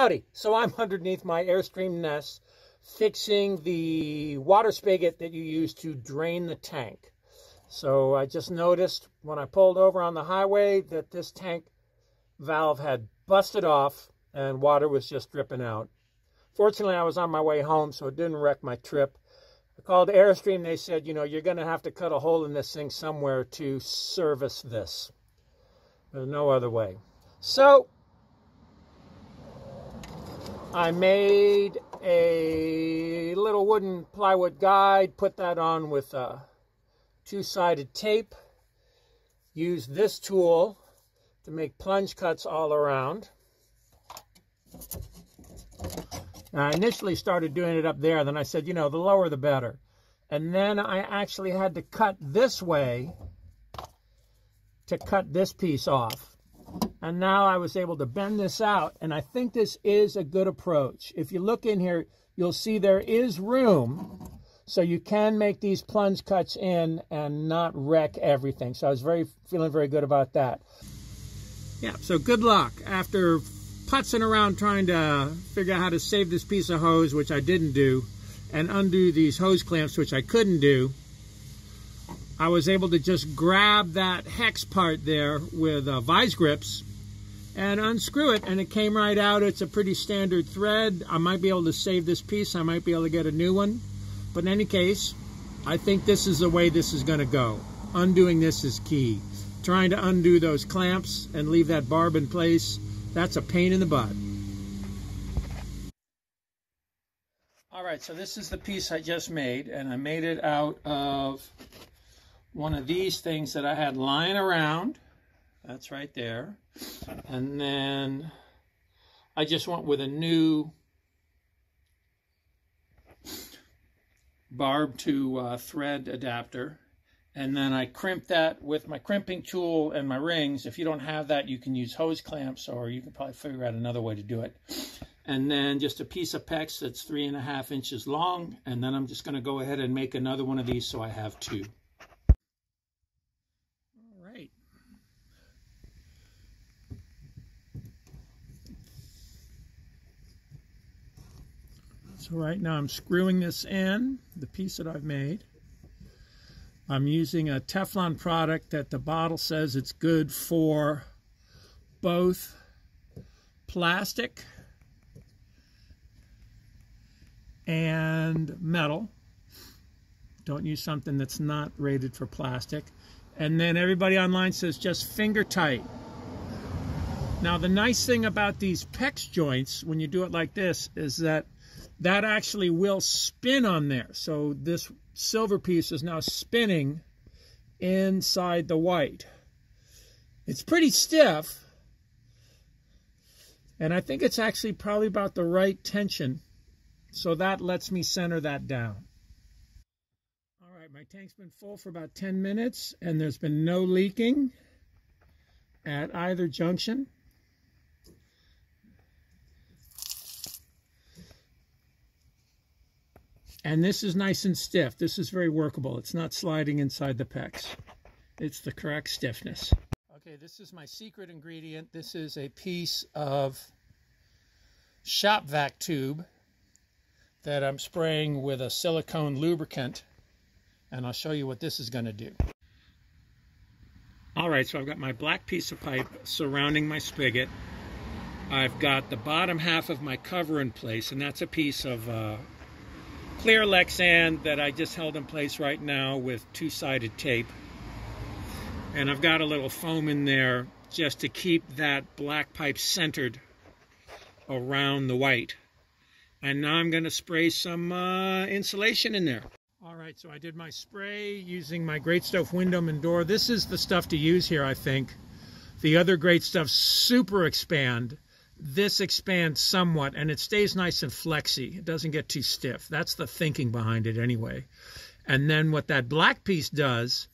Howdy. So I'm underneath my Airstream nest fixing the water spigot that you use to drain the tank. So I just noticed when I pulled over on the highway that this tank valve had busted off and water was just dripping out. Fortunately, I was on my way home, so it didn't wreck my trip. I called Airstream. They said, you know, you're going to have to cut a hole in this thing somewhere to service this. There's no other way. So I made a little wooden plywood guide, put that on with two-sided tape, used this tool to make plunge cuts all around. I initially started doing it up there, then I said, you know, the lower the better. And then I actually had to cut this way to cut this piece off. And now I was able to bend this out, and I think this is a good approach. If you look in here, you'll see there is room, so you can make these plunge cuts in and not wreck everything. So I was feeling very good about that. Yeah, so good luck. After putzing around trying to figure out how to save this piece of hose, which I didn't do, and undo these hose clamps, which I couldn't do, I was able to just grab that hex part there with vise grips and unscrew it, and it came right out. It's a pretty standard thread. I might be able to save this piece. I might be able to get a new one. But in any case, I think this is the way this is going to go. Undoing this is key. Trying to undo those clamps and leave that barb in place, that's a pain in the butt. All right, so this is the piece I just made, and I made it out of one of these things that I had lying around. That's right there. And then I just went with a new barb to thread adapter. And then I crimped that with my crimping tool and my rings. If you don't have that, you can use hose clamps, or you can probably figure out another way to do it. And then just a piece of PEX that's 3.5 inches long. And then I'm just going to go ahead and make another one of these so I have two. All right. So right now I'm screwing this in, the piece that I've made. I'm using a Teflon product that the bottle says it's good for both plastic and metal. Don't use something that's not rated for plastic. And then everybody online says just finger tight. Now the nice thing about these PEX joints when you do it like this is that actually will spin on there. So this silver piece is now spinning inside the white. It's pretty stiff, and I think it's actually probably about the right tension, so that lets me center that down. All right, my tank's been full for about 10 minutes, and there's been no leaking at either junction. And this is nice and stiff. This is very workable. It's not sliding inside the PEX. It's the correct stiffness. Okay, this is my secret ingredient. This is a piece of shop vac tube that I'm spraying with a silicone lubricant. And I'll show you what this is going to do. All right, so I've got my black piece of pipe surrounding my spigot. I've got the bottom half of my cover in place, and that's a piece of clear Lexan that I just held in place right now with two-sided tape. And I've got a little foam in there just to keep that black pipe centered around the white. And now I'm going to spray some insulation in there. All right, so I did my spray using my Great Stuff Windom and Door. This is the stuff to use here, I think. The other Great Stuff Super Expand. This expands somewhat, and it stays nice and flexy. It doesn't get too stiff. That's the thinking behind it anyway. And then what that black piece does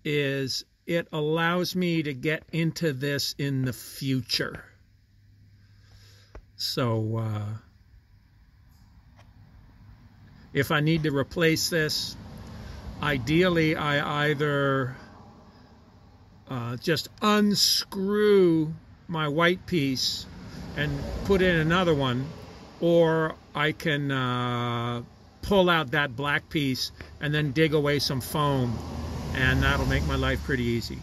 is it allows me to get into this in the future. So if I need to replace this, ideally I either just unscrew my white piece and put in another one, or I can pull out that black piece and then dig away some foam, and that'll make my life pretty easy.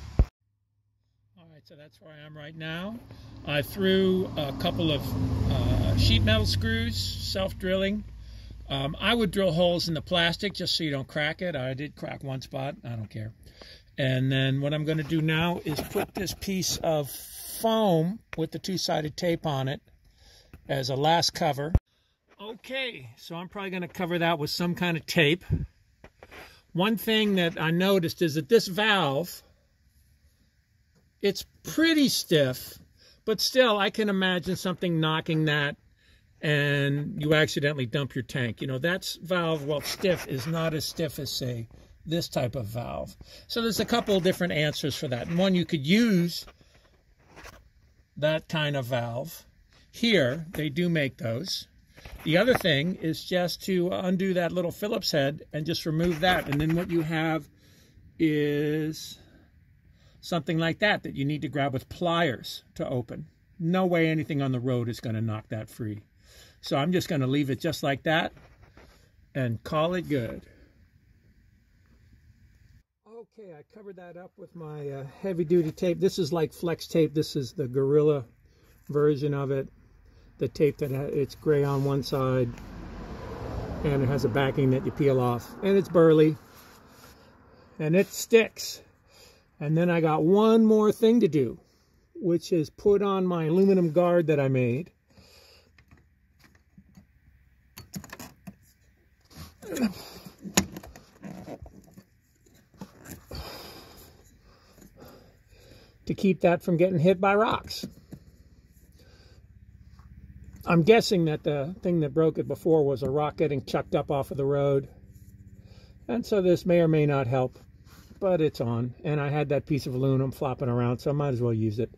All right, so that's where I am right now. I threw a couple of sheet metal screws, self-drilling. I would drill holes in the plastic just so you don't crack it. I did crack one spot, I don't care. And then what I'm going to do now is put this piece of foam with the two-sided tape on it as a last cover. Okay, so I'm probably going to cover that with some kind of tape. One thing that I noticed is that this valve, it's pretty stiff, but still I can imagine something knocking that and you accidentally dump your tank. You know, that valve, while stiff, is not as stiff as, say, this type of valve. So there's a couple of different answers for that. And one, you could use that kind of valve. Here, they do make those. The other thing is just to undo that little Phillips head and just remove that. And then what you have is something like that you need to grab with pliers to open. No way anything on the road is going to knock that free. So I'm just going to leave it just like that and call it good. Okay, I covered that up with my heavy-duty tape. This is like flex tape. This is the Gorilla version of it. The tape that it's gray on one side and it has a backing that you peel off, and it's burly and it sticks. And then I got one more thing to do, which is put on my aluminum guard that I made. To keep that from getting hit by rocks. I'm guessing that the thing that broke it before was a rock getting chucked up off of the road. And so this may or may not help, but it's on. And I had that piece of aluminum flopping around, so I might as well use it.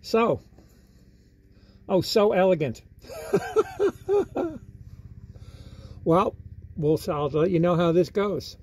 So, oh, so elegant. Well, I'll let you know how this goes.